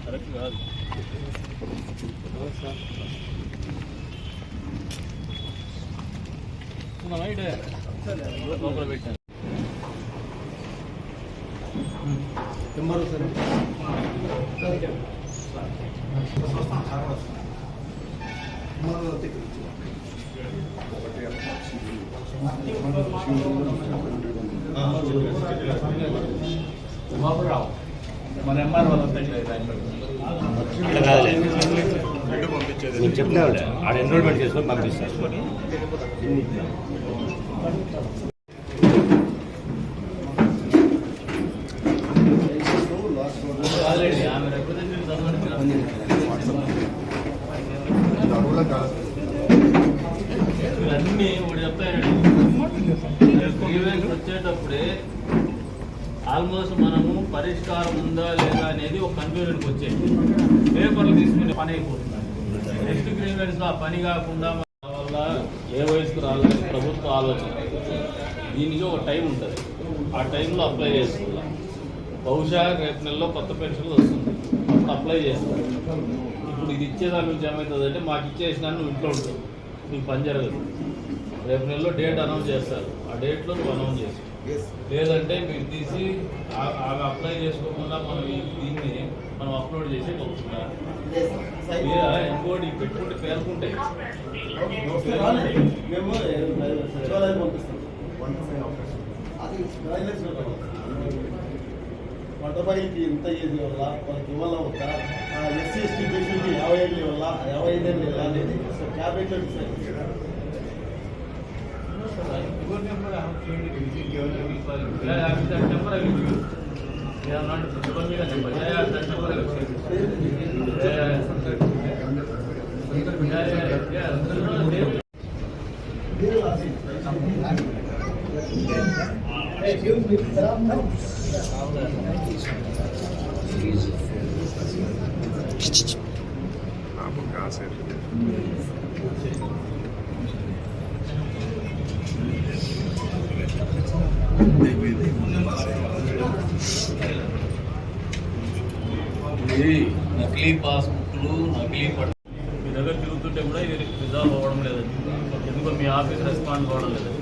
Correct కాదు. లోపల పెట్టాను బాబురావు మన ఎంఆర్ వాళ్ళంతా చెప్తే ఆడ ఎన్రోల్మెంట్ చేసుకొని పంపిస్తారు. అన్నీ ఇప్పుడు చెప్తాయండి. వచ్చేటప్పుడే ఆల్మోస్ట్ మనము పరిష్కారం ఉందా లేదా అనేది ఒక కన్ఫ్యూజన్కి వచ్చేది. పేపర్లు తీసుకునే పని అయిపోతుంది. నెక్స్ట్ గ్రీవెన్స్లో ఆ పని కాకుండా వల్ల ఏ వయసుకు రాలేదు ప్రభుత్వ ఆలోచన. దీనికి ఒక టైం ఉంటుంది, ఆ టైంలో అప్లై చేసుకోవాలి. బహుశా రేపు నెలలో కొత్త పెన్షన్లు వస్తుంది, అప్పుడు అప్లై చేస్తారు. ఇప్పుడు ఇది ఇచ్చేదాని నుంచి ఏమవుతుంది అంటే మాకు ఇచ్చేసినా నువ్వు ఇంట్లో ఉంటుంది, నీకు పని జరగదు. రేపు నెలలో డేట్ అనౌన్స్ చేస్తారు, ఆ డేట్లో నువ్వు అనౌన్స్ చేస్తావు. లేదంటే మీరు తీసి అవి అప్లై చేసుకోకుండా మనం దీన్ని మనం అప్లోడ్ చేసి పంపుతున్నా. ఇంకోటి పెట్టుకుంటే పేర్కొంటాయి. వంట బయలుకి ఇంత ఏది వల్ల వాళ్ళకి ఇవ్వాల ఒక ఎస్సీ ఎస్టీ బీసీకి 50 ఏళ్ళ వల్ల 55 ఏళ్ళు అనేది క్యాబినెట్లో డిసైడ్ చేశారు. నకిలీ పాస్బుక్లు, నకిలీ పట్టు మీ దగ్గర తిరుగుతుంటే కూడా ఇది రిజాల్వ్ అవ్వడం లేదండి. ఎందుకో మీ ఆఫీస్ రెస్పాండ్ అవ్వడం లేదండి.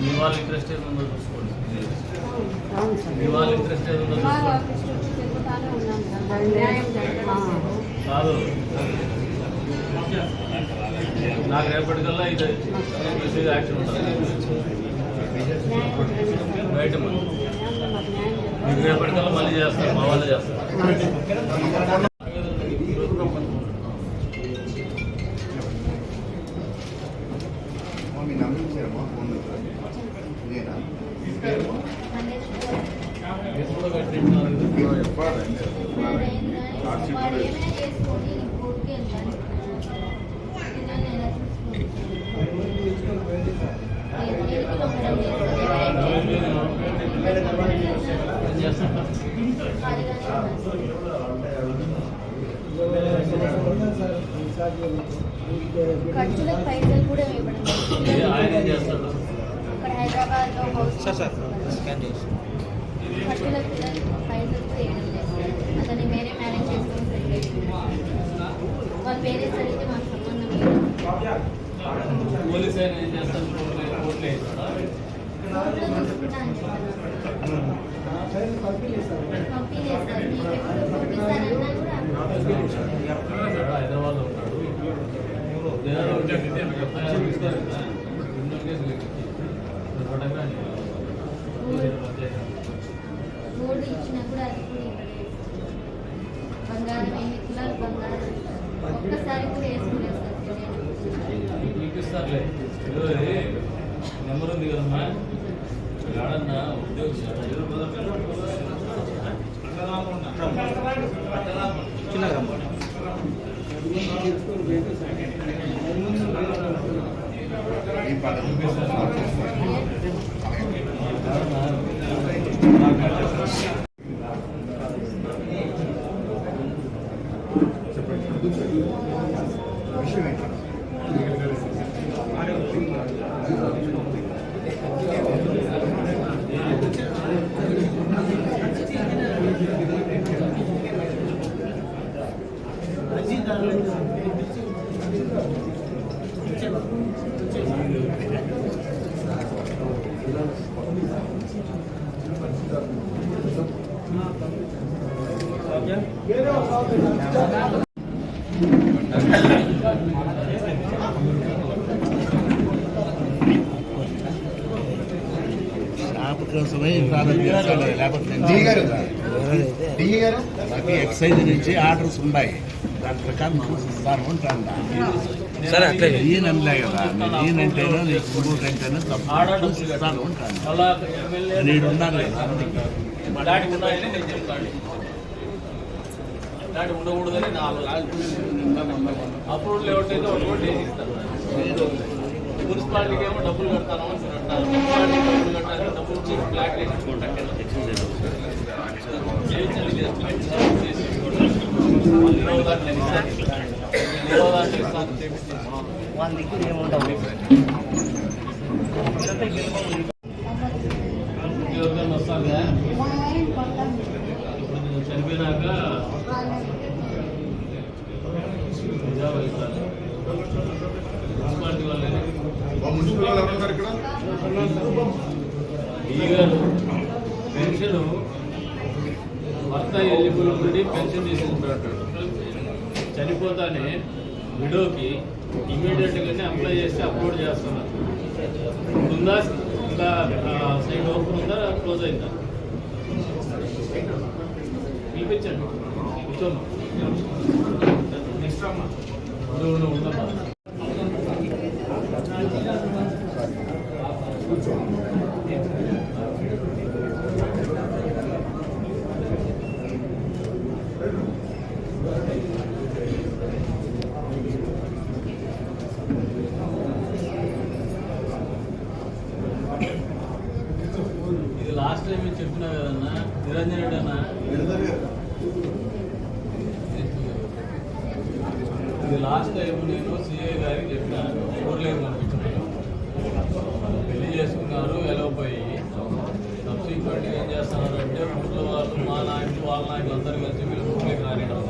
మీ వాళ్ళ ఇంట్రెస్ట్ ఏది ఉందో చూసుకోండి. మీ వాళ్ళ ఇంట్రెస్ట్ ఏది ఉందో కాదు. నాకు రేపటికల్లా ఇది మెసేజ్ యాక్షన్ ఉంటుంది బయట. మీకు రేపటికల్లా మళ్ళీ చేస్తారు, మా వాళ్ళే చేస్తారు. ఖర్చులకు పైసలు కూడా ఇవ్వడం. ఇక్కడ హైదరాబాద్లో ఖర్చులకు పైసలు కూడా వేయడం లేదు. అతన్ని వేరే మేనేజ్ చేసుకొని వాళ్ళు వేరే సరిగ్గా మాకు సంబంధం లేదు. పోలీస్ ఆయన ఏం చేస్తారు? హైదరాబాద్లో ఉంటాడు. రోడ్డు ఇచ్చినా కూడా అది కూడా బంగారం 8 తులాలు బంగారం ఒక్కసారి కూడా వేసుకునేస్తారు. చూపిస్తారులే. నెంబర్ ఉంది కదమ్మా, ఆడన్నా ఉద్యోగం ఎక్సైజ్ నుంచి ఆర్డర్స్ ఉన్నాయి, దాని ప్రకారం చూపిస్తాను ఉంటాను. సరే అట్లే ఈయనంటే కదా, ఈయనంటేనో నీకు గురువుకంటేనో చూపిస్తాను ఉంటాను. నేను ఉన్నాను కదా, ఇలాంటి ఉండకూడదని నా అప్రూవల్ ఎవరికైతే ఒక రోడ్ వేసి ఇస్తారు. మున్సిపాలిటీకి ఏమో డబ్బులు కడతాను అని అంటారు. మున్సిపాలిటీకి డబ్బులు కట్టాలి, డబ్బులు ఇచ్చి ఫ్లాట్ వేయించుకుంటారు. వాళ్ళ దగ్గర ఏముండవు. ఉద్యోగం వస్తాగా ఇప్పుడు చనిపోయినాక మున్సిపాలిటీ వాళ్ళని పెన్షన్ భర్త ఎలిజిబుల్ ఉండి పెన్షన్ తీసుకుంటాడు. చనిపోతానే విడోకి ఇమీడియట్గానే అప్లై చేస్తే అప్లోడ్ చేస్తున్నారు. ఉందా ఇంకా సైడ్ ఓపెన్ ఉందా క్లోజ్ అయిందా? పిలిపించండి, కూర్చోమ్మా. నెక్స్ట్ అమ్మా ఉండమ్మా. ఇది లాస్ట్ టైం మీరు చెప్పినా కదన్నా, నిరంజన్ రెడ్డి అన్న, ఇది లాస్ట్ టైం నేను సిఐ గారికి చెప్పిన ఊర్లేదు పంపించాను. పెళ్లి చేసుకున్నారు, వెళ్ళకపోయి సబ్సిక్వెంట్గా ఏం చేస్తున్నారంటే ఊర్లో వాళ్ళు, మా నాయకులు, వాళ్ళ నాయకులు అందరూ కలిసి వీళ్ళు ఊర్లోకి రానియడం.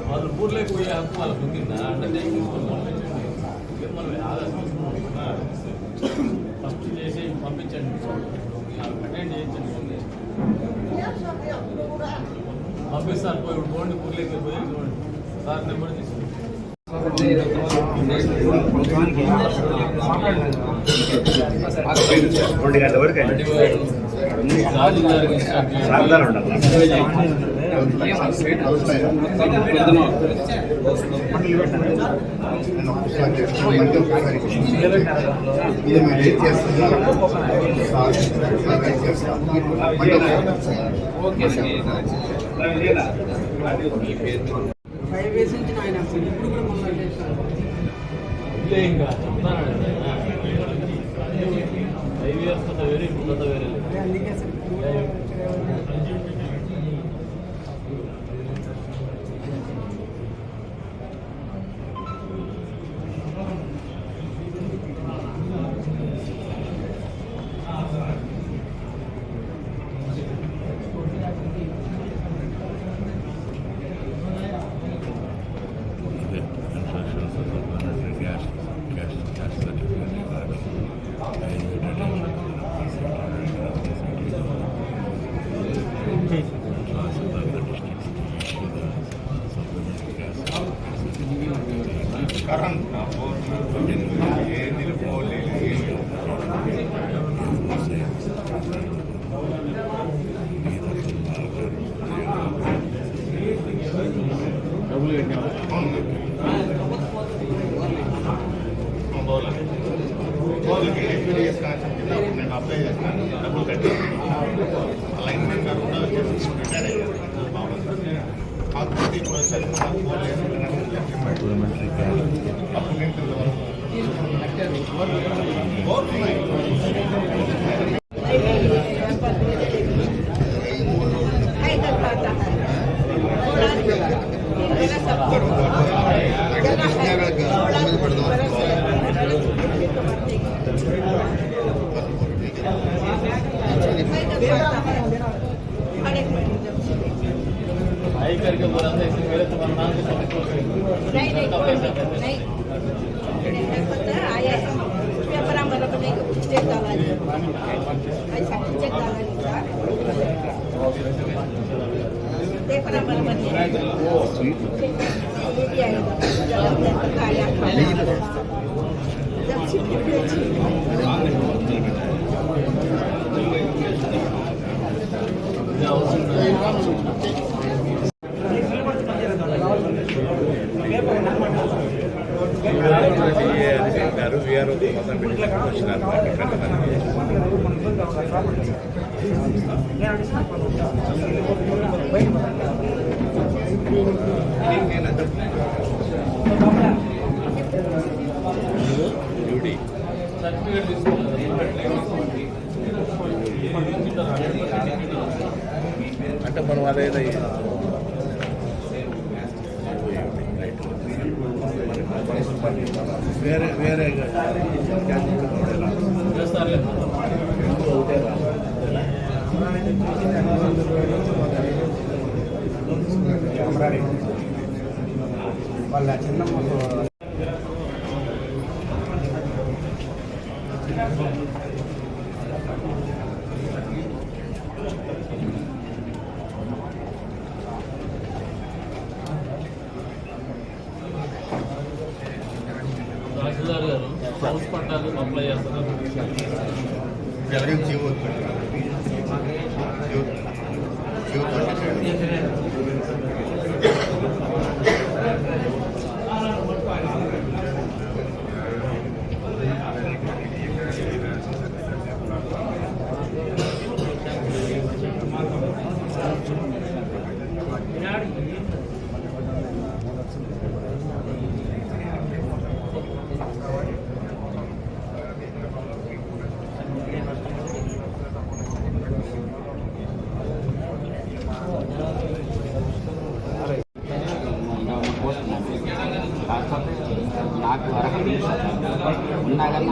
వాళ్ళు ఊర్లోకి పోయే హక్కు వాళ్ళకు ఉండిందా అంటే నేను తీసుకొని పంపించండి. మనం ఫస్ట్ చేసి పంపించండి, అటెండ్ చేయించండి. పంపిస్తారు, పోయి పోండి ఊర్లోకి పోయి చూడండి. సార్ నెంబర్ తీసుకోండి. ఇంకా చెప్తాను, 5 years కొత్త వేరే, ఇప్పుడు కొత్త వేరే. డబ్బులు కట్టినా నేను అప్లై చేస్తాను, డబ్బులు కట్టాను. లైన్ మ్యాన్ గారు కూడా రిటైర్ అయ్యారు. పార్లమెంటరీ आई करके बोला था इससे पहले तुम्हारा नाम तो नहीं पता आया पेपर आम्हाला पण एक चेक झाला ऐसा चेक झाला पेपर आम्हाला पण ये भी आएगा खाया जब వీఆర్ఓ మొత్తం వచ్చినారు డ్యూటీ सर्टिफिकेट అంటే మనం అదేదో వేరే వేరే వాళ్ళ చిన్నమ్మ తహసీల్దార్ గారు హౌస్ పట్టాలు అప్లై చేస్తున్నారు. నాకు అర్హత ఉన్నా కానీ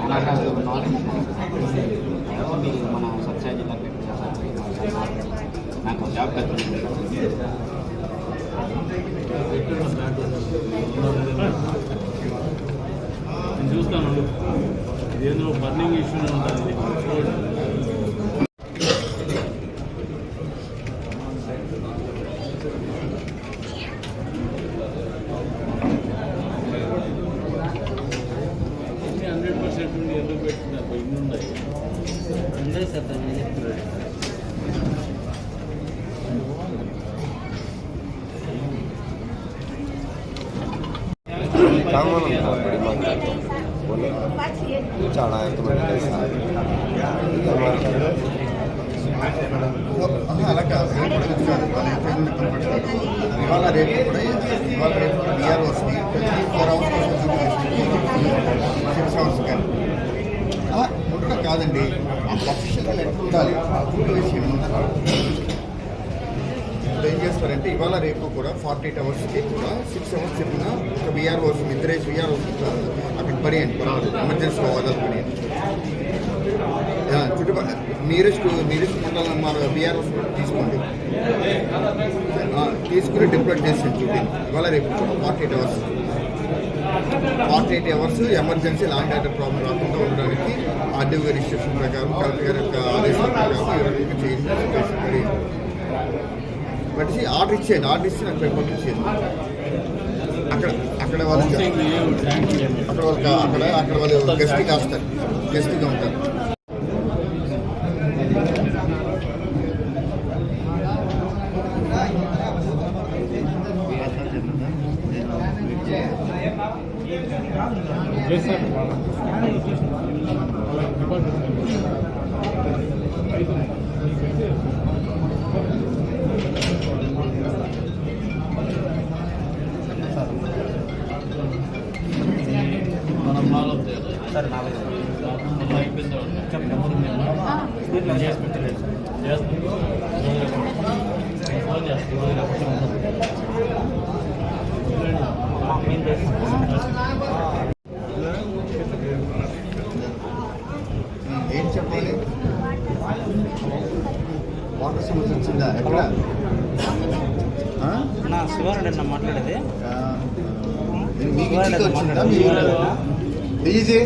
అనాథ ఉన్న వాళ్ళకి మీరు మన సత్యసాయి జిల్లా నాకు జాబ్ నేను చూస్తాను ఇదేందో బర్నింగ్ ఇష్యూ ఉంటుంది. చాలా అలా కాదు ఇవాళ రేపు కూడా ఇవాళ రేపు బిఆర్ఓస్కి 4 hours 6 hours కానీ ఉండడం కాదండి. అఫీషియల్గా ఎట్లా ఉండాలి విషయం ఏం చేస్తారంటే ఇవాళ రేపు కూడా 48 hours కూడా 6 hours చెప్పిన ఒక బిఆర్ఓస్ ఇద్దరేసి బిఆర్ఓస్ అక్కడ పనియండి పర్వాలేదు ఎమర్జెన్సీలో వదలపనియండి. చుట్టుపక్కల నీరెస్ట్ మండలం మన బిఆర్ఓస్ తీసుకోండి, తీసుకుని డిప్లాట్ చేసేది డ్యూటీ ఇవాళ రేపు 48 hours emergency land order problem రాకుండా ఉండడానికి ఆర్డీఓ గారి ఇన్స్ట్రక్షన్ ప్రకారం కలెక్టర్ గారి యొక్క ఆదేశాల ప్రకారం ఈ రకంగా చేయండి. బట్టి ఆర్డర్ ఇచ్చి నాకు పేపర్ ఇచ్చేది అక్కడ వాళ్ళు గెస్ట్గా వస్తారు, గెస్ట్గా ఉంటారు. ఫోన్ చేస్తాను. ఏం చెప్పాలి? వాటర్ సమస్య వచ్చిందా? ఎక్కడ? శివారెడ్డి అన్న మాట్లాడేది. మీకు ఇంటికి వచ్చిందా? మీ ఊళ్ళో ఈజీ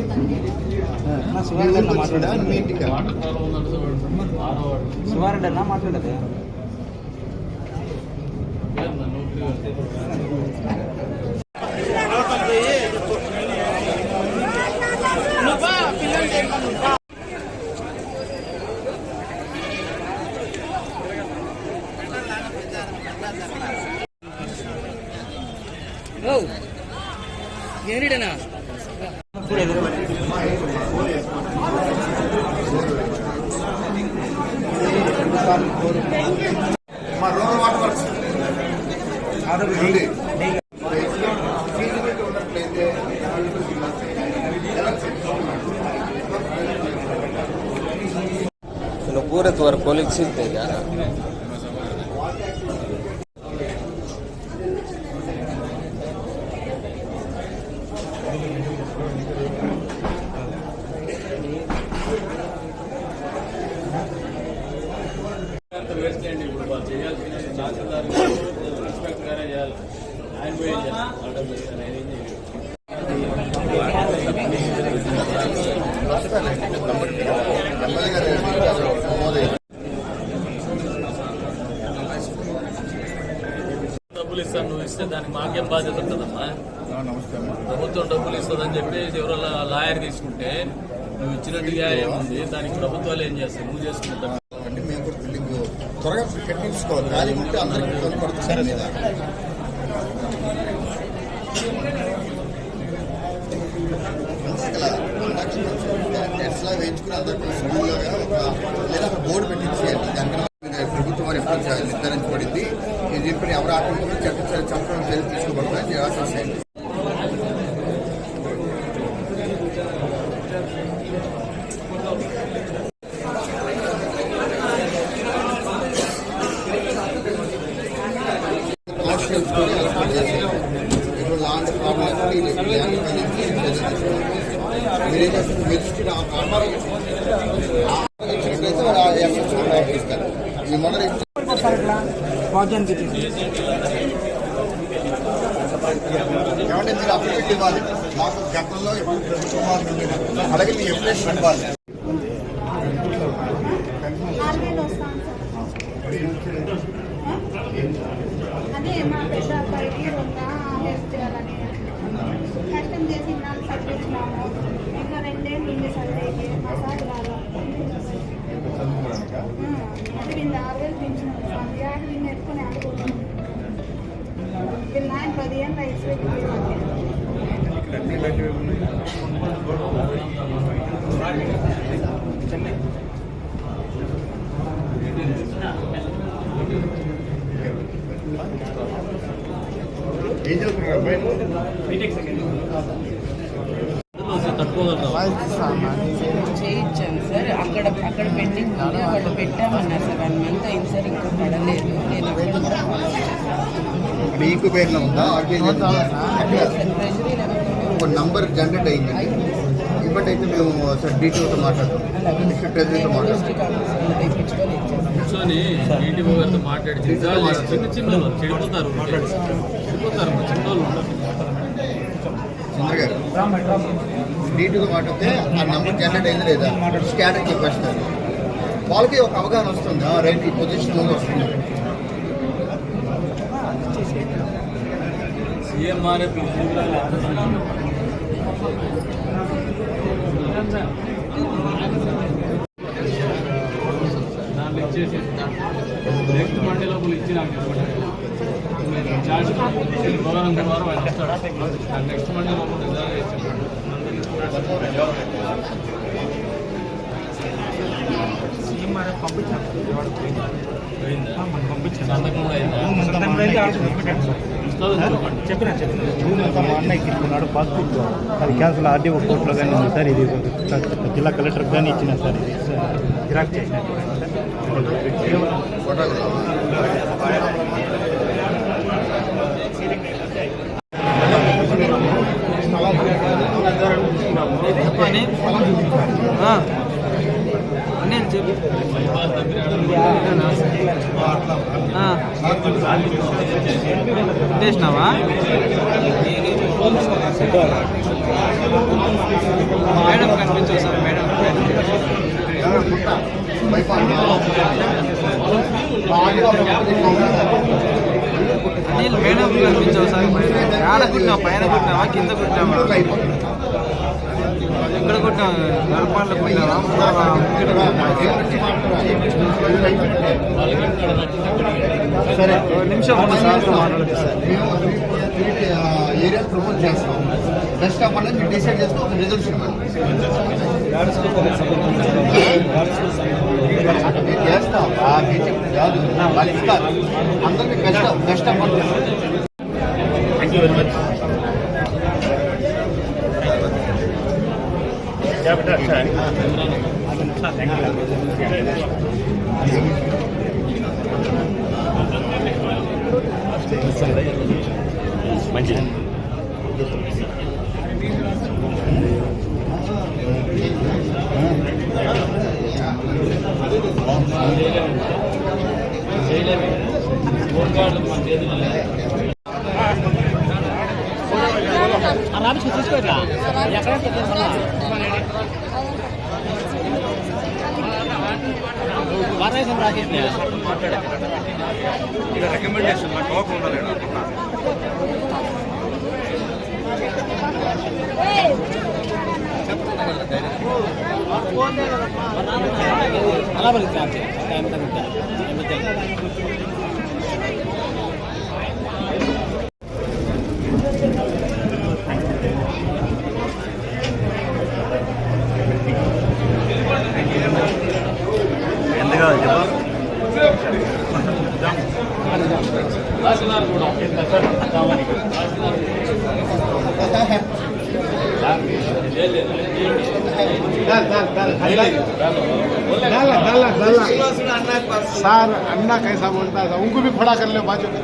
శివారెడ్డి అన్న మాట్లాడేది. మీ ఇంటికి శివారెడ్డి అన్న మాట్లాడేది. ఏరిడనా మా రూరల్ వాటర్ వర్క్స్ ఉంది. पूरे तुम्हारे कॉलेज सीखते क्या? వేస్ట్ చేయండి. ఇప్పుడు వాళ్ళు చేయాల్సిన తహసీల్దార్ ఇన్స్పెక్టర్ గారే చేయాలి. ఆయన పోయి ఏం చేస్తారు? ఆర్డర్ చేస్తారు. ఆయన ఏం చేయాలి? డబ్బులు ఇస్తాను, నువ్వు ఇస్తే దానికి మాకేం బాధ్యత ఉంటుందమ్మా? నమస్తే. ప్రభుత్వం డబ్బులు ఇస్తుందని చెప్పి ఎవరో లాయర్ తీసుకుంటే నువ్వు ఇచ్చినట్టుగా ఏముంది? దానికి ప్రభుత్వాలు ఏం చేస్తాయి? నువ్వు చేసుకుంటా అంటే మేము కూడా బిల్డింగ్ త్వరగా కట్టించుకోవాలి. ఖాళీ ఉంటే అందరికీ కనపడుతుంది మీద. ఎట్లా వేయించుకుని అందరికీ స్కూల్లాగా లేదా ఒక బోర్డు పెట్టించేయాలి. దానికన్నా ప్రభుత్వం ఎప్పుడు నిర్ధారించబడింది. ఇది చెప్పిన ఎవరు ఆటంకం చట్టం చర్యలు తీసుకోబడతాయని ఆశిస్తాయండి. ఇప్పుడు లాంచ్ ప్రాబ్లం మీరేం చేస్తారు? మెజిస్ట్రేట్ తీసుకెళ్ళాలి. ఈ మొదలు ఏమంటే మీరు అప్డేట్ ఇవ్వాలి. మాకు గతంలో ఎప్పుడు ప్రభుత్వం అలాగే మీ ఎప్లికేషన్ ఇవ్వాలి. అదే మా పెద్ద అబ్బాయికి ఉందా హెల్ప్ చేయాలని కష్టం చేసి నాకు చదివించినాము. ఇంకా 2 ఏళ్ళు ఉంది చదివేకి. మా సార్ రాదు. అది వీళ్ళు 6,000 పెంచినాము సార్. యాడ్ వీళ్ళు ఎత్తుకొని ఆడుకుంటున్నాం. వీళ్ళు ఆయన 10 ఏళ్ళు ఇసుపెట్టి ఏం చదువుకున్నారు అబ్బాయి? చేయించాను సార్. అక్కడ పెండింగ్ ఉంది. వాళ్ళు పెట్టామన్నారు సార్. 1 month అయింది సార్. ఇంకా పడలేదు. నేను మీకు పేరులో ఉందా? ఒక నంబర్ జనరేట్ అయిందండి. ఇప్పటి అయితే మేము సార్ డీటెయిల్తో మాట్లాడతాం. ట్రెజరీతో మాట్లాడతాం. కూర్చొని ఈటీఓ గారితో మాట్లాడి చిన్న చెడిపోతారు చిన్నోళ్ళు ఉంటారు. చంద్ర గారు డీటెయిల్గా మాట్లాడితే ఆ నంబర్ జనరేట్ అయింది లేదా స్కాటర్ చెప్పేస్తారు. వాళ్ళకి ఒక అవగాహన వస్తుంది. రైట్ ఈ పొజిషన్లో వస్తుంది. సీఎంఆర్ఎఫ్ దాంట్లో ఇచ్చేసి నెక్స్ట్ మండే లోపల ఇచ్చి నాకు చార్జ్ గౌరవం ద్వారా ఆయన వస్తాడు. నెక్స్ట్ మండే లోపల రిజర్వ్ చేసి చెప్పిన మా అన్నయ్యకి ఇస్తున్నాడు పాస్బుక్. అది క్యాన్సిల్ ఆర్డీఓ కోర్టులో కానీ ఉంది సార్. ఇది జిల్లా కలెక్టర్కి కానీ ఇచ్చిన సార్. ఇది జిరాక్స్ చేసిన చేసినావా మేడం కనిపించవు సార్ మేడం అనిల్ మేడం కనిపించవు సార్ ఆడ కుట్టినావా పైన కుట్టినావా కింద కుట్టినావా ఎక్కడ కుట్టినావా గర్భాల్లో కుట్టినావా సరే నిమిషం ఏరియా ప్రమోట్ చేస్తాం బెస్ట్ ఆఫ్ అనేది మీరు డిసైడ్ చేస్తే ఒక రిజల్యూషన్ చేస్తాం కాదు వాళ్ళు ఇస్తారు అందరికీ best of thank you very much మంచిది తీసుకోవట్లా వారణాసి రాకేష్ ఇక్కడ రికమెండేషన్ మా టోక్ ఉండాలి అలా పలుకుతా सर अन्ना कैसा बोलता था उनको भी खड़ा कर ले बाजू में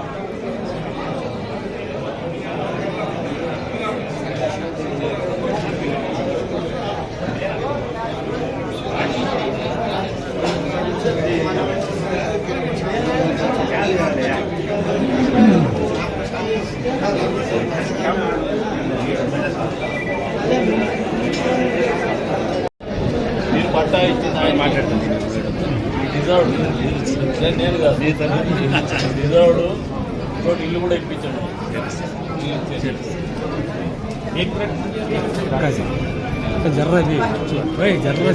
మీరు పట్టా ఇచ్చింది ఆయన మాట్లాడతాను రిజర్వ్డ్ నేను కాదు రిజర్వ్డ్ ఇంకోటి ఇల్లు కూడా ఇప్పించాడు జర్రది జర్ర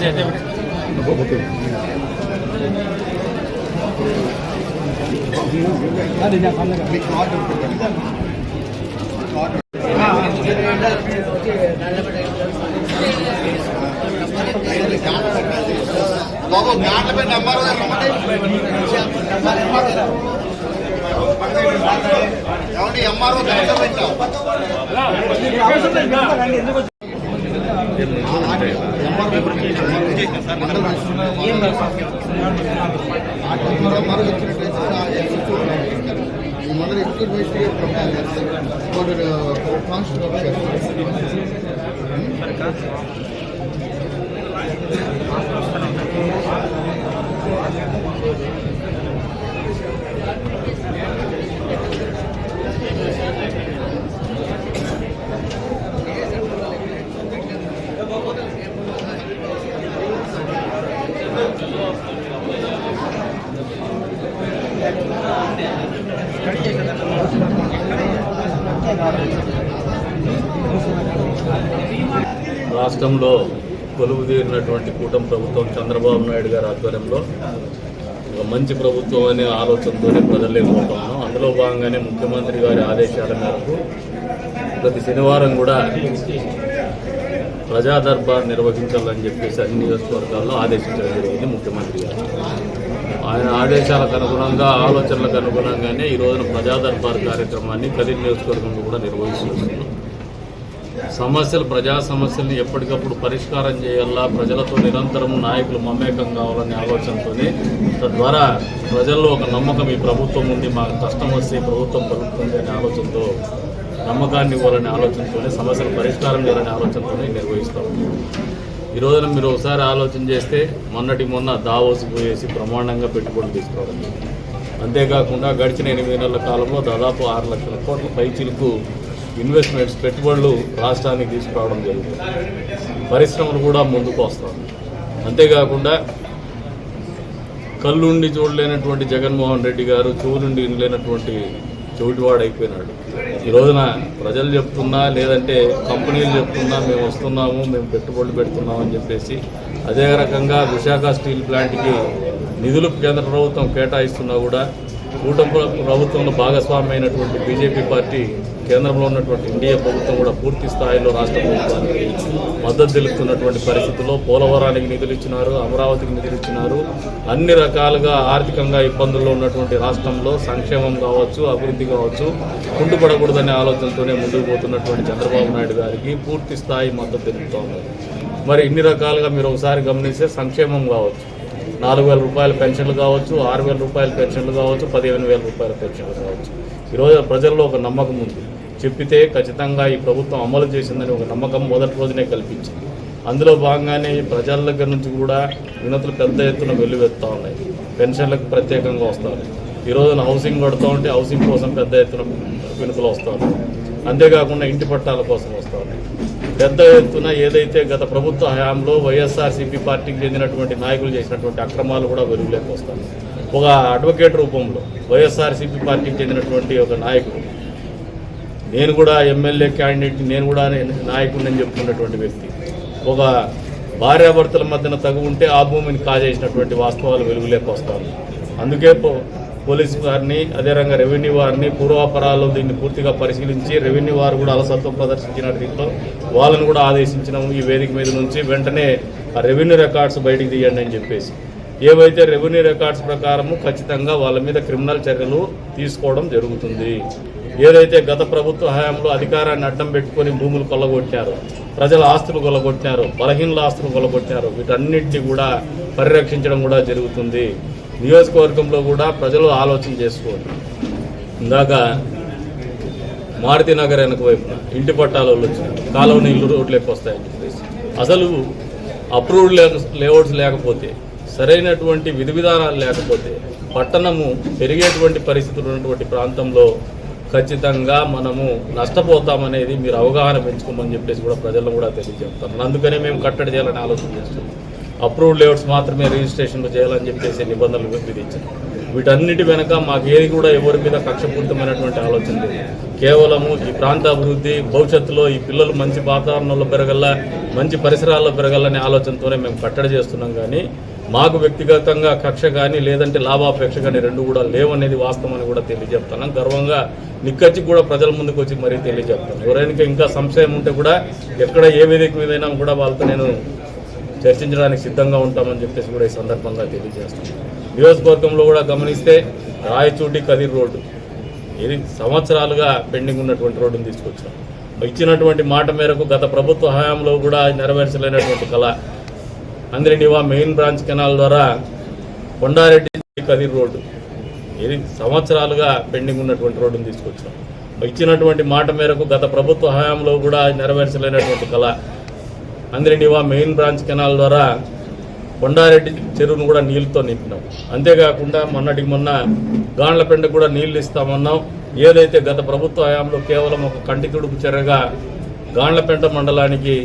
బాబు గాండ్ల పెట్టి అమ్మారు ఏమండి అమ్మారు పెట్టాం mother executive magistrate from for రాష్ట్రంలో కొలువుదీరినటువంటి కూటమి ప్రభుత్వం చంద్రబాబు నాయుడు గారి ఆధ్వర్యంలో ఒక మంచి ప్రభుత్వం అనే ఆలోచనతోనే ప్రజలేకపోతా ఉన్నాం. అందులో భాగంగానే ముఖ్యమంత్రి గారి ఆదేశాల మేరకు ప్రతి శనివారం కూడా ప్రజా దర్బార్ నిర్వహించాలని చెప్పేసి అన్ని నియోజకవర్గాల్లో ఆదేశించడం జరిగింది ముఖ్యమంత్రి గారు. ఆయన ఆదేశాలకు అనుగుణంగా ఆలోచనలకు అనుగుణంగానే ఈ రోజున ప్రజా దర్బార్ కార్యక్రమాన్ని కదిరి నియోజకవర్గంలో కూడా నిర్వహిస్తున్నాం. ప్రజా సమస్యల్ని ఎప్పటికప్పుడు పరిష్కారం చేయాలా, ప్రజలతో నిరంతరం నాయకులు మమేకం కావాలనే ఆలోచనతోనే, తద్వారా ప్రజల్లో ఒక నమ్మకం ఈ ప్రభుత్వం ఉంది, మాకు కష్టం వస్తే ప్రభుత్వం పలుకుతుంది అనే ఆలోచనతో, నమ్మకాన్ని ఇవ్వాలనే ఆలోచనతోనే, సమస్యలు పరిష్కారం చేయాలనే ఆలోచనతోనే నిర్వహిస్తాం. ఈ రోజున మీరు ఒకసారి ఆలోచన చేస్తే మొన్న దావోస్ పోయేసి బ్రహ్మాండంగా పెట్టుబడులు తీసుకోవడం, అంతేకాకుండా గడిచిన 8 నెలల కాలంలో దాదాపు 6 లక్షల కోట్ల పైచిలకు ఇన్వెస్ట్మెంట్స్ పెట్టుబడులు రాష్ట్రానికి తీసుకురావడం జరుగుతుంది. పరిశ్రమలు కూడా ముందుకు వస్తాయి. అంతేకాకుండా కళ్ళుండి చూడలేనటువంటి జగన్మోహన్ రెడ్డి గారు చెవులుండి వినలేనటువంటి చెవిటివాడు అయిపోయినాడు. ఈ రోజున ప్రజలు చెప్తున్నా, లేదంటే కంపెనీలు చెప్తున్నా మేము వస్తున్నాము, మేము పెట్టుబడులు పెడుతున్నాము అని చెప్పేసి, అదే రకంగా విశాఖ స్టీల్ ప్లాంట్కి నిధులు కేంద్ర ప్రభుత్వం కేటాయిస్తున్నా కూడా కూటమి ప్రభుత్వంలో భాగస్వామి అయినటువంటి బీజేపీ పార్టీ, కేంద్రంలో ఉన్నటువంటి ఎన్డీఏ ప్రభుత్వం కూడా పూర్తి స్థాయిలో రాష్ట్ర ప్రభుత్వానికి మద్దతు తెలుపుతున్నటువంటి పరిస్థితుల్లో పోలవరానికి నిధులు ఇచ్చినారు, అమరావతికి నిధులు ఇచ్చినారు. అన్ని రకాలుగా ఆర్థికంగా ఇబ్బందుల్లో ఉన్నటువంటి రాష్ట్రంలో సంక్షేమం కావచ్చు, అభివృద్ధి కావచ్చు కుంటుపడకూడదనే ఆలోచనతోనే ముందుకు పోతున్నటువంటి చంద్రబాబు నాయుడు గారికి పూర్తి స్థాయి మద్దతు తెలుపుతూ ఉన్నారు. మరి ఇన్ని రకాలుగా మీరు ఒకసారి గమనిస్తే సంక్షేమం కావచ్చు, 4,000 రూపాయల పెన్షన్లు కావచ్చు, 6,000 రూపాయల పెన్షన్లు కావచ్చు, 15,000 రూపాయల పెన్షన్లు కావచ్చు. ఈరోజు ప్రజల్లో ఒక నమ్మకం ఉంది. చెప్పితే ఖచ్చితంగా ఈ ప్రభుత్వం అమలు చేసిందని ఒక నమ్మకం మొదటి రోజునే కల్పించింది. అందులో భాగంగానే ప్రజల దగ్గర నుంచి కూడా వినతులు పెద్ద ఎత్తున వెల్లువెత్తా ఉన్నాయి. పెన్షన్లకు ప్రత్యేకంగా వస్తారు. ఈ రోజున హౌసింగ్ కడుతూ ఉంటే హౌసింగ్ కోసం పెద్ద ఎత్తున వినతులు వస్తూ ఉన్నాయి. అంతేకాకుండా ఇంటి పట్టాల కోసం వస్తూ ఉన్నాయి. పెద్ద ఎత్తున ఏదైతే గత ప్రభుత్వ హయాంలో వైఎస్ఆర్సీపీ పార్టీకి చెందినటువంటి నాయకులు చేసినటువంటి అక్రమాలు కూడా వెలుగులోకి వస్తాయి. ఒక అడ్వకేట్ రూపంలో వైఎస్ఆర్సీపీ పార్టీకి చెందినటువంటి ఒక నాయకుడు, నేను కూడా ఎమ్మెల్యే క్యాండిడేట్, నేను కూడా నాయకుడిని చెప్పుకున్నటువంటి వ్యక్తి, ఒక భార్యాభర్తల మధ్యన తగు ఉంటే ఆ భూమిని కాజేసినటువంటి వాస్తవాలు వెలుగులోకి వస్తాయి. అందుకే పోలీసు వారిని, అదే రంగా రెవెన్యూ వారిని పూర్వాపరాలు దీన్ని పూర్తిగా పరిశీలించి రెవెన్యూ వారు కూడా అలసత్వం ప్రదర్శించిన రీతిలో వాళ్ళను కూడా ఆదేశించినాము. ఈ వేదిక మీద నుంచి వెంటనే ఆ రెవెన్యూ రికార్డ్స్ బయటికి తీయండి అని చెప్పేసి, ఏవైతే రెవెన్యూ రికార్డ్స్ ప్రకారము ఖచ్చితంగా వాళ్ళ మీద క్రిమినల్ చర్యలు తీసుకోవడం జరుగుతుంది. ఏదైతే గత ప్రభుత్వ హయాంలో అధికారాన్ని అడ్డం పెట్టుకొని భూములు కొల్లగొట్టారో, ప్రజల ఆస్తులు కొల్లగొట్టారో, బలహీనల ఆస్తులు కొల్లగొట్టారో, వీటన్నిటిని కూడా పరిరక్షించడం కూడా జరుగుతుంది. నియోజకవర్గంలో కూడా ప్రజలు ఆలోచన చేసుకోండి. ఇందాక మారుతినగర్ వెనక వైపున ఇంటి పట్టాలు వచ్చినాయి, కాలువని ఇల్లు రోడ్లేకి వస్తాయని చెప్పేసి, అసలు అప్రూవ్డ్ లేఅవుట్స్ లేకపోతే, సరైనటువంటి విధి విధానాలు లేకపోతే పట్టణము పెరిగేటువంటి పరిస్థితులు ఉన్నటువంటి ప్రాంతంలో ఖచ్చితంగా మనము నష్టపోతామనేది మీరు అవగాహన పెంచుకోమని చెప్పేసి కూడా ప్రజలను కూడా తెలియజేస్తాం. అందుకనే మేము కట్టడి చేయాలని ఆలోచన చేస్తున్నాం. అప్రూవ్డ్ లేఅవుట్స్ మాత్రమే రిజిస్ట్రేషన్లు చేయాలని చెప్పేసి నిబంధనలు విధించారు. వీటన్నిటి వెనక మాకు ఏది కూడా ఎవరి మీద కక్షపూరితమైనటువంటి ఆలోచన లేదు. కేవలము ఈ ప్రాంత అభివృద్ధి, భవిష్యత్తులో ఈ పిల్లలు మంచి వాతావరణంలో పెరగల, మంచి పరిసరాల్లో పెరగాలనే ఆలోచనతోనే మేము కట్టడి చేస్తున్నాం. కానీ మాకు వ్యక్తిగతంగా కక్ష కానీ, లేదంటే లాభాపేక్ష కానీ రెండు కూడా లేవనేది వాస్తవం అని కూడా తెలియజెప్తున్నాం. గర్వంగా నిక్కచ్చి కూడా ప్రజల ముందుకు వచ్చి మరీ తెలియజెప్తాను. ఎవరైనా ఇంకా సంశయం ఉంటే కూడా ఎక్కడ ఏ వేదిక మీదైనా కూడా వాళ్ళతో నేను చర్చించడానికి సిద్ధంగా ఉంటామని చెప్పేసి కూడా ఈ సందర్భంగా తెలియజేస్తాను. నియోజకవర్గంలో కూడా గమనిస్తే రాయచూటి కదిరి రోడ్డు, ఇది సంవత్సరాలుగా పెండింగ్ ఉన్నటువంటి రోడ్డును తీసుకొచ్చాం. ఇచ్చినటువంటి మాట మేరకు గత ప్రభుత్వ హయాంలో కూడా నెరవేర్చలేనటువంటి కళ అంద్రినివా మెయిన్ బ్రాంచ్ కెనాల్ ద్వారా కొండారెడ్డి కదిరి రోడ్డు, ఇది సంవత్సరాలుగా పెండింగ్ ఉన్నటువంటి రోడ్డును తీసుకొచ్చాం. ఇచ్చినటువంటి మాట మేరకు గత ప్రభుత్వ హయాంలో కూడా నెరవేర్చలేనటువంటి కళ అంద్రినివా మెయిన్ బ్రాంచ్ కెనాల్ ద్వారా కొండారెడ్డి చెరువును కూడా నీళ్ళతో నింపినాం. అంతేకాకుండా మొన్న గాండ్లపెండకు కూడా నీళ్లు ఇస్తామన్నాం. ఏదైతే గత ప్రభుత్వ హయాంలో కేవలం ఒక కంటి తుడుపు చర్యగా గాండ్లపెంట మండలానికి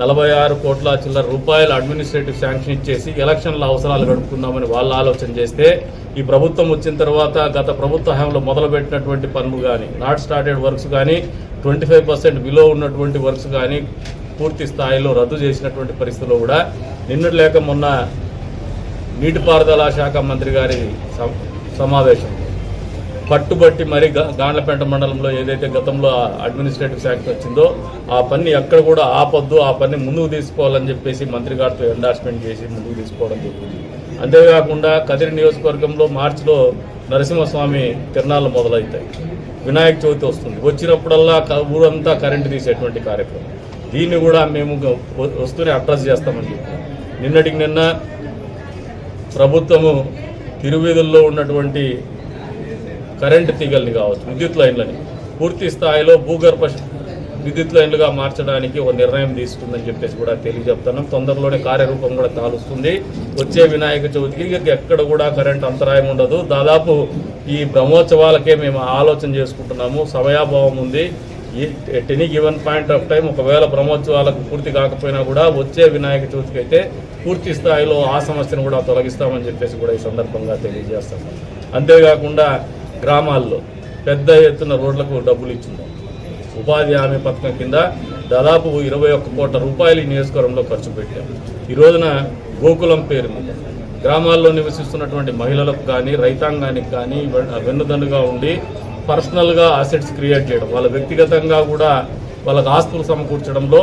46 కోట్ల చిల్లర రూపాయలు అడ్మినిస్ట్రేటివ్ శాంక్షన్ ఇచ్చేసి ఎలక్షన్ల అవసరాలు గడుపుకుందామని వాళ్ళు ఆలోచన చేస్తే, ఈ ప్రభుత్వం వచ్చిన తర్వాత గత ప్రభుత్వ హయాంలో మొదలుపెట్టినటువంటి పనులు కానీ, నాట్ స్టార్టెడ్ వర్క్స్ కానీ, 25% బిలో ఉన్నటువంటి వర్క్స్ కానీ పూర్తి స్థాయిలో రద్దు చేసినటువంటి పరిస్థితుల్లో కూడా నిన్నటి లేక మొన్న నీటిపారుదల శాఖ మంత్రి గారి సమావేశం పట్టుబట్టి మరి గాండ్లపేట మండలంలో ఏదైతే గతంలో అడ్మినిస్ట్రేటివ్ శాంక్షన్ వచ్చిందో ఆ పని ఎక్కడ కూడా ఆపొద్దు, ఆ పని ముందుకు తీసుకోవాలని చెప్పేసి మంత్రి గారితో ఎండార్స్మెంట్ చేసి ముందుకు తీసుకోవడం జరిగింది. అంతేకాకుండా కదిరి నియోజకవర్గంలో మార్చిలో నరసింహస్వామి తిరునాళ్ళు మొదలవుతాయి. వినాయక చవితి వస్తుంది, వచ్చినప్పుడల్లా ఊరంతా కరెంటు తీసేటువంటి కార్యక్రమం. దీన్ని కూడా మేము వస్తూనే అడ్రస్ చేస్తామని చెప్పాము. నిన్నటికి నిన్న ప్రభుత్వము తిరువీధుల్లో ఉన్నటువంటి కరెంటు తీగల్ని కావచ్చు, విద్యుత్ లైన్లని పూర్తి స్థాయిలో భూగర్భ విద్యుత్ లైన్లుగా మార్చడానికి ఒక నిర్ణయం తీసుకుందని చెప్పేసి కూడా తెలియజెప్తున్నాం. తొందరలోనే కార్యరూపం కూడా తాలుస్తుంది. వచ్చే వినాయక చవితికి ఎక్కడ కూడా కరెంట్ అంతరాయం ఉండదు. దాదాపు ఈ బ్రహ్మోత్సవాలకే మేము ఆలోచన చేసుకుంటున్నాము. సమయాభావం ఉంది. At any given point of time ఒకవేళ బ్రహ్మోత్సవాలకు పూర్తి కాకపోయినా కూడా వచ్చే వినాయక చవితికి అయితే పూర్తి స్థాయిలో ఆ సమస్యను కూడా తొలగిస్తామని చెప్పేసి కూడా ఈ సందర్భంగా తెలియజేస్తాం. అంతేకాకుండా గ్రామాల్లో పెద్ద ఎత్తున రోడ్లకు డబ్బులు ఇచ్చింది. ఉపాధి హామీ పథకం కింద దాదాపు 21 కోట్ల రూపాయలు ఈ నియోజకవర్గంలో ఖర్చు పెట్టాం. ఈ రోజున గోకులం పేరు మీద గ్రామాల్లో నివసిస్తున్నటువంటి మహిళలకు కానీ రైతాంగానికి కానీ వెన్నుదన్నుగా ఉండి పర్సనల్గా అసెట్స్ క్రియేట్ చేయడం, వాళ్ళ వ్యక్తిగతంగా కూడా వాళ్ళకు ఆస్తులు సమకూర్చడంలో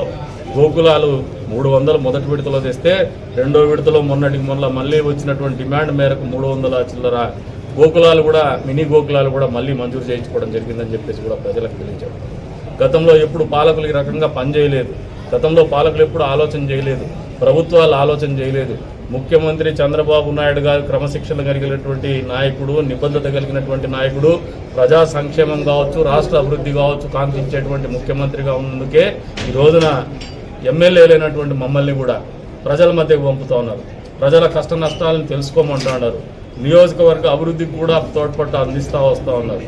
గోకులాలు 300 మొదటి విడతలో తెస్తే రెండో విడతలో మొన్నటికి మళ్ళీ వచ్చినటువంటి డిమాండ్ మేరకు 300 చిల్లర గోకులాలు కూడా మినీ గోకులాలు కూడా మళ్ళీ మంజూరు చేయించుకోవడం జరిగిందని చెప్పేసి కూడా ప్రజలకు తెలియజేయడం. గతంలో ఎప్పుడు పాలకులు ఈ రకంగా పనిచేయలేదు. గతంలో పాలకులు ఎప్పుడు ఆలోచన చేయలేదు. ప్రభుత్వాలు ఆలోచన చేయలేదు. ముఖ్యమంత్రి చంద్రబాబు నాయుడు గారు క్రమశిక్షణ కలిగినటువంటి నాయకుడు, నిబద్ధత కలిగినటువంటి నాయకుడు, ప్రజా సంక్షేమం కావచ్చు, రాష్ట్ర అభివృద్ధి కావచ్చు కాంక్షించేటువంటి ముఖ్యమంత్రిగా ఉన్నందుకే ఈ రోజున ఎమ్మెల్యేలైనటువంటి మమ్మల్ని కూడా ప్రజల మధ్యకు పంపుతా ఉన్నారు. ప్రజల కష్ట నష్టాలను తెలుసుకోమంటున్నారు. నియోజకవర్గ అభివృద్ధికి కూడా తోడ్పట్టు అందిస్తూ వస్తూ ఉన్నారు.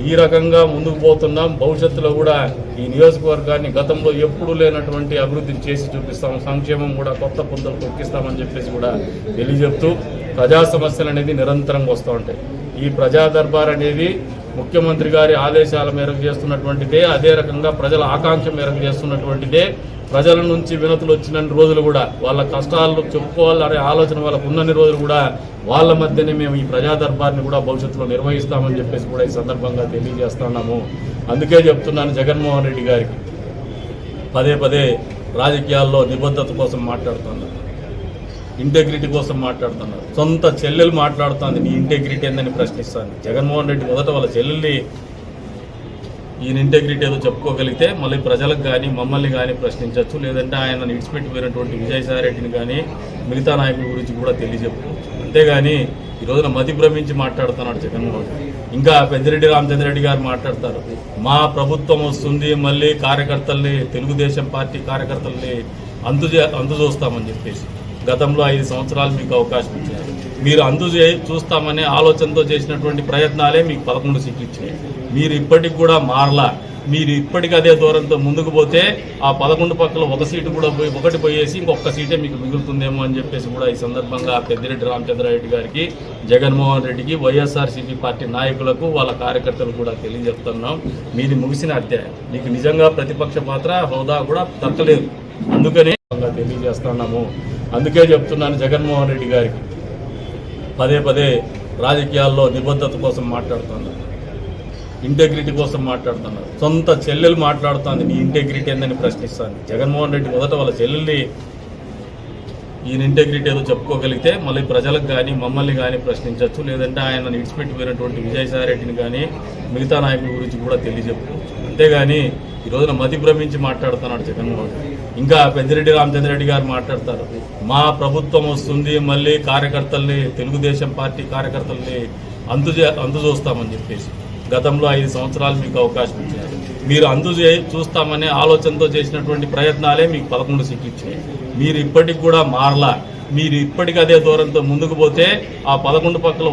ఈ రకంగా ముందుకు పోతున్నాం. భవిష్యత్తులో కూడా ఈ నియోజకవర్గాన్ని గతంలో ఎప్పుడూ లేనటువంటి అభివృద్ధిని చేసి చూపిస్తాం. సంక్షేమం కూడా కొత్త పుంతలు తొక్కిస్తామని చెప్పేసి కూడా తెలియజెప్తూ ప్రజా సమస్యలు అనేది నిరంతరంగా వస్తూ ఉంటాయి. ఈ ప్రజా దర్బార్ అనేది ముఖ్యమంత్రి గారి ఆదేశాల మేరకు చేస్తున్నటువంటిదే. అదే రకంగా ప్రజల ఆకాంక్ష మేరకు చేస్తున్నటువంటిదే. ప్రజల నుంచి వినతులు వచ్చిన రోజులు కూడా వాళ్ళ కష్టాలు చెప్పుకోవాలనే ఆలోచన వాళ్ళకు ఉన్నన్ని రోజులు కూడా వాళ్ళ మధ్యనే మేము ఈ ప్రజా దర్బార్ని కూడా భవిష్యత్తులో నిర్వహిస్తామని చెప్పేసి కూడా ఈ సందర్భంగా తెలియజేస్తున్నాము. అందుకే చెప్తున్నాను, జగన్మోహన్ రెడ్డి గారికి పదే రాజకీయాల్లో నిబద్ధత కోసం మాట్లాడుతున్నారు, ఇంటెగ్రిటీ కోసం మాట్లాడుతున్నారు. సొంత చెల్లెలు మాట్లాడుతుంది, నీ ఇంటెగ్రిటీ ఏందని ప్రశ్నిస్తాను. జగన్మోహన్ రెడ్డి మొదట వాళ్ళ చెల్లెల్ని ఈయన ఇంటెగ్రిటీ ఏదో చెప్పుకోగలిగితే మళ్ళీ ప్రజలకు కానీ మమ్మల్ని కానీ ప్రశ్నించవచ్చు. లేదంటే ఆయన విడిచిపెట్టిపోయినటువంటి విజయసాయి రెడ్డిని కానీ మిగతా నాయకుల గురించి కూడా తెలియజెప్పుకోవచ్చు. అంతేగాని ఈ రోజున మతి భ్రమించి మాట్లాడుతున్నాడు జగన్మోహన్ రెడ్డి. ఇంకా పెద్దిరెడ్డి రామచంద్రరెడ్డి గారు మాట్లాడతారు, మా ప్రభుత్వం వస్తుంది, మళ్ళీ కార్యకర్తల్ని, తెలుగుదేశం పార్టీ కార్యకర్తల్ని అంతు చూస్తామని చెప్పేసి. గతంలో 5 సంవత్సరాలు మీకు అవకాశం ఇచ్చారు. మీరు చూస్తామనే ఆలోచనతో చేసినటువంటి ప్రయత్నాలే మీకు 11 సీట్లు ఇచ్చినాయి. మీరు ఇప్పటికి కూడా మారలా. మీరు ఇప్పటికి అదే దూరంతో ముందుకు పోతే ఆ 11 పక్కల ఒకటి పోయేసి ఇంకొక సీటే మీకు మిగులుతుందేమో అని చెప్పేసి కూడా ఈ సందర్భంగా పెద్దిరెడ్డి రామచంద్రారెడ్డి గారికి, జగన్మోహన్ రెడ్డికి, వైఎస్ఆర్సీపీ పార్టీ నాయకులకు, వాళ్ళ కార్యకర్తలు కూడా తెలియజెప్తున్నాం. మీది ముగిసిన అధ్యాయం. మీకు నిజంగా ప్రతిపక్ష పాత్ర హోదా కూడా దక్కలేదు. అందుకనే తెలియజేస్తున్నాము. అందుకే చెప్తున్నాను, జగన్మోహన్ రెడ్డి గారికి పదే రాజకీయాల్లో నిబద్ధత కోసం మాట్లాడుతున్నారు, ఇంటెగ్రిటీ కోసం మాట్లాడుతున్నారు. సొంత చెల్లెలు మాట్లాడుతుంది, నీ ఇంటెగ్రిటీ ఏందని ప్రశ్నిస్తాను. జగన్మోహన్ రెడ్డి మొదట వాళ్ళ చెల్లెల్ని ఈయన ఇంటెగ్రిటీ ఏదో చెప్పుకోగలిగితే మళ్ళీ ప్రజలకు కానీ మమ్మల్ని కానీ ప్రశ్నించవచ్చు. లేదంటే ఆయన విడిచిపెట్టిపోయినటువంటి విజయసాయి రెడ్డిని కానీ మిగతా నాయకుల గురించి కూడా తెలియజెప్పుకోవచ్చు. అంతేగాని ఈ రోజున మతి భ్రమించి మాట్లాడుతున్నాడు జగన్మోహన్ రెడ్డి. ఇంకా పెద్దిరెడ్డి రామచంద్రరెడ్డి గారు మాట్లాడతారు, మా ప్రభుత్వం వస్తుంది, మళ్ళీ కార్యకర్తల్ని, తెలుగుదేశం పార్టీ కార్యకర్తల్ని అంతు చూస్తామని చెప్పేసి. గతంలో 5 సంవత్సరాలు మీకు అవకాశం ఇచ్చారు. మీరు చూస్తామనే ఆలోచనతో చేసినటువంటి ప్రయత్నాలే మీకు 11 సీట్లు ఇచ్చినాయి. మీరు ఇప్పటికి కూడా మారలా. మీరు ఇప్పటికి అదే దూరంతో ముందుకు పోతే ఆ 11 పక్కల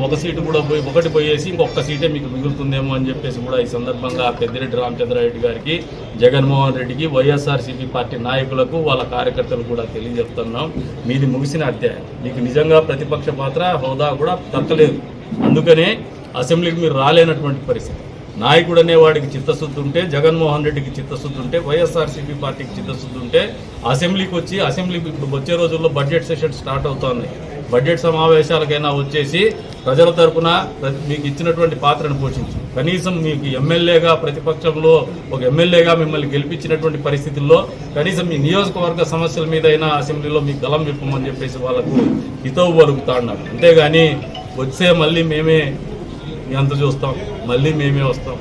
ఒకటి పోయేసి ఇంకొక సీటే మీకు మిగులుతుందేమో అని చెప్పేసి కూడా ఈ సందర్భంగా పెద్దిరెడ్డి రామచంద్రారెడ్డి గారికి, జగన్మోహన్ రెడ్డికి, వైఎస్ఆర్సీపీ పార్టీ నాయకులకు, వాళ్ళ కార్యకర్తలు కూడా తెలియజెప్తున్నాం. మీది ముగిసిన అధ్యాయం. మీకు నిజంగా ప్రతిపక్ష పాత్ర హోదా కూడా దక్కలేదు. అందుకనే అసెంబ్లీకి మీరు రాలేనటువంటి పరిస్థితి. నాయకుడు అనేవాడికి చిత్తశుద్ధి ఉంటే, జగన్మోహన్ రెడ్డికి చిత్తశుద్ధి ఉంటే, వైఎస్ఆర్సీపీ పార్టీకి చిత్తశుద్ధి ఉంటే అసెంబ్లీకి ఇప్పుడు వచ్చే రోజుల్లో బడ్జెట్ సెషన్ స్టార్ట్ అవుతుంది. బడ్జెట్ సమావేశాలకైనా వచ్చేసి ప్రజల తరఫున మీకు ఇచ్చినటువంటి పాత్రను పోషించు. కనీసం మీకు ఎమ్మెల్యేగా, ప్రతిపక్షంలో ఒక ఎమ్మెల్యేగా మిమ్మల్ని గెలిపించినటువంటి పరిస్థితుల్లో కనీసం మీ నియోజకవర్గ సమస్యల మీద అయినా అసెంబ్లీలో మీకు గలం విప్పమని చెప్పేసి వాళ్ళకు హితవు పలుకుతా ఉన్నారు. అంతేగాని వచ్చే మళ్ళీ మేమే అంత చూస్తాం, మళ్ళీ మేమే వస్తాం,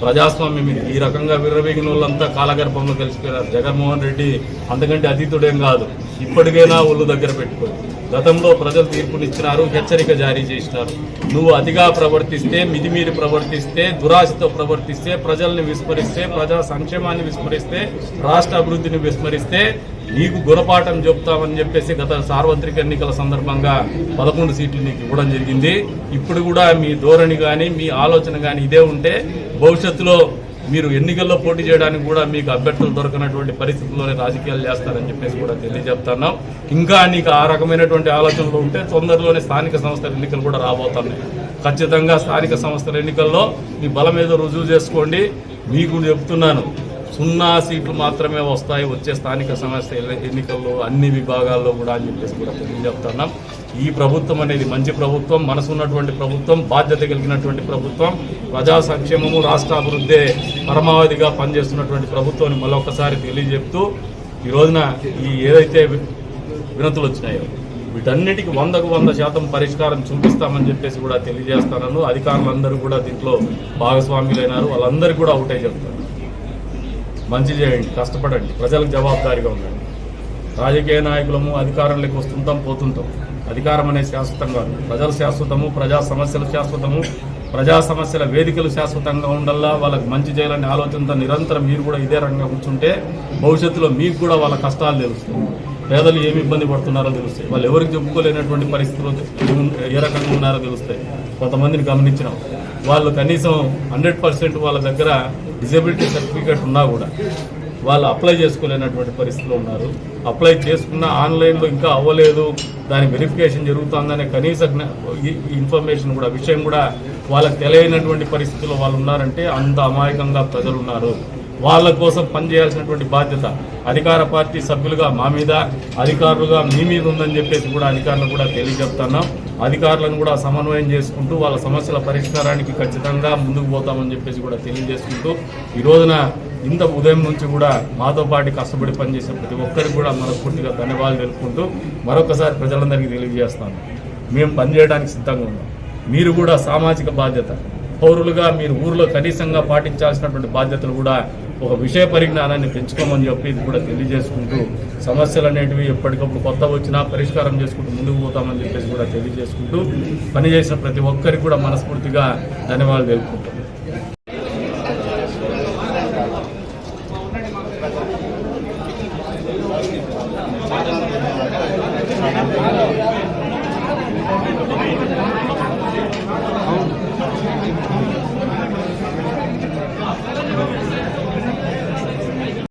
ప్రజాస్వామ్యం ఇది. ఈ రకంగా విర్రవీగిన వాళ్ళంతా కాలగర్భంలో కలిసిపోయారు. జగన్మోహన్ రెడ్డి అంతకంటే అతీతుడేం కాదు. ఇప్పటికైనా ఒళ్ళు దగ్గర పెట్టుకోండి. గతంలో ప్రజలు తీర్పునిచ్చినారు, హెచ్చరిక జారీ చేసినారు. నువ్వు అతిగా ప్రవర్తిస్తే, మితిమీరి ప్రవర్తిస్తే, దురాశతో ప్రవర్తిస్తే, ప్రజల్ని విస్మరిస్తే, ప్రజా సంక్షేమాన్ని విస్మరిస్తే, రాష్ట్ర అభివృద్ధిని విస్మరిస్తే నీకు గుణపాఠం చెప్తామని చెప్పేసి గత సార్వత్రిక ఎన్నికల సందర్భంగా 11 సీట్లు నీకు ఇవ్వడం జరిగింది. ఇప్పుడు కూడా మీ ధోరణి కానీ మీ ఆలోచన కానీ ఇదే ఉంటే భవిష్యత్తులో మీరు ఎన్నికల్లో పోటీ చేయడానికి కూడా మీకు అభ్యర్థులు దొరకనటువంటి పరిస్థితుల్లోనే రాజకీయాలు చేస్తారని చెప్పేసి కూడా తెలియజెప్తున్నాం. ఇంకా నీకు ఆ రకమైనటువంటి ఆలోచనలు ఉంటే తొందరలోనే స్థానిక సంస్థల ఎన్నికలు కూడా రాబోతున్నాయి. ఖచ్చితంగా స్థానిక సంస్థల ఎన్నికల్లో మీ బలం ఏదో రుజువు చేసుకోండి. మీకు చెప్తున్నాను, 0 సీట్లు మాత్రమే వస్తాయి వచ్చే స్థానిక సంస్థల ఎన్నికల్లో అన్ని విభాగాల్లో కూడా అని చెప్పేసి కూడా తెలియజెప్తున్నాం. ఈ ప్రభుత్వం అనేది మంచి ప్రభుత్వం, మనసున్నటువంటి ప్రభుత్వం, బాధ్యత కలిగినటువంటి ప్రభుత్వం, ప్రజా సంక్షేమము రాష్ట్ర అభివృద్ధి పరమావధిగా పనిచేస్తున్నటువంటి ప్రభుత్వాన్ని మరొకసారి తెలియజెప్తూ ఈ రోజున ఈ ఏదైతే వినతులు వచ్చినాయో వీటన్నిటికీ 100కు 100% పరిష్కారం చూపిస్తామని చెప్పేసి కూడా తెలియజేస్తాను. అధికారులందరూ కూడా దీంట్లో భాగస్వాములైనారు. వాళ్ళందరికీ కూడా ఒకటే చెప్తాను, మంచి చేయండి, కష్టపడండి, ప్రజలకు జవాబుదారీగా ఉండండి. రాజకీయ నాయకులము అధికారంలోకి వస్తుంటాం, పోతుంటాం. అధికారం అనేది శాశ్వతం కాదు. ప్రజలు శాశ్వతము, ప్రజా సమస్యలు శాశ్వతము, ప్రజా సమస్యల వేదికలు శాశ్వతంగా ఉండల్లా. వాళ్ళకి మంచి చేయాలనే ఆలోచనతో నిరంతరం మీరు కూడా ఇదే రంగంగా కూర్చుంటే భవిష్యత్తులో మీకు కూడా వాళ్ళ కష్టాలు తెలుస్తాయి, పేదలు ఏమి ఇబ్బంది పడుతున్నారో తెలుస్తాయి, వాళ్ళు ఎవరికి చెప్పుకోలేనటువంటి పరిస్థితులు ఏ రకంగా ఉన్నారో తెలుస్తాయి. కొంతమందిని గమనించినాం, వాళ్ళు కనీసం 100% వాళ్ళ దగ్గర డిజబిలిటీ సర్టిఫికేట్ ఉన్నా కూడా వాళ్ళు అప్లై చేసుకోలేనటువంటి పరిస్థితిలో ఉన్నారు. అప్లై చేసుకున్న ఆన్లైన్లో ఇంకా అవ్వలేదు, దాని వెరిఫికేషన్ జరుగుతుందనే కనీస ఇన్ఫర్మేషన్ కూడా విషయం కూడా వాళ్ళకి తెలియనటువంటి పరిస్థితుల్లో వాళ్ళు ఉన్నారంటే అంత అమాయకంగా ప్రజలు ఉన్నారు. వాళ్ళ కోసం పనిచేయాల్సినటువంటి బాధ్యత అధికార పార్టీ సభ్యులుగా మా మీద, అధికారులుగా మీ మీద ఉందని చెప్పేసి కూడా అధికారులు కూడా తెలియజెప్తున్నాం. అధికారులను కూడా సమన్వయం చేసుకుంటూ వాళ్ళ సమస్యల పరిష్కారానికి ఖచ్చితంగా ముందుకు పోతామని చెప్పేసి కూడా తెలియజేసుకుంటూ ఈ రోజున ఇంత ఉదయం నుంచి కూడా మాతో పాటు కష్టపడి పనిచేసే ప్రతి ఒక్కరికి కూడా మనస్ఫూర్తిగా ధన్యవాదాలు తెలుపుకుంటూ మరొకసారి ప్రజలందరికీ తెలియజేస్తాను, మేము పనిచేయడానికి సిద్ధంగా ఉన్నాం. మీరు కూడా సామాజిక బాధ్యత పౌరులుగా మీరు ఊరిలో కనీసంగా పాటించాల్సినటువంటి బాధ్యతలు కూడా ఒక విషయ పరిజ్ఞానాన్ని పెంచుకోమని చెప్పి ఇది కూడా తెలియజేసుకుంటూ సమస్యలు అనేటివి ఎప్పటికప్పుడు కొత్త వచ్చినా పరిష్కారం చేసుకుంటూ ముందుకు పోతామని చెప్పేసి కూడా తెలియజేసుకుంటూ పనిచేసిన ప్రతి ఒక్కరికి కూడా మనస్ఫూర్తిగా ధన్యవాదాలు తెలుపుకుంటాం.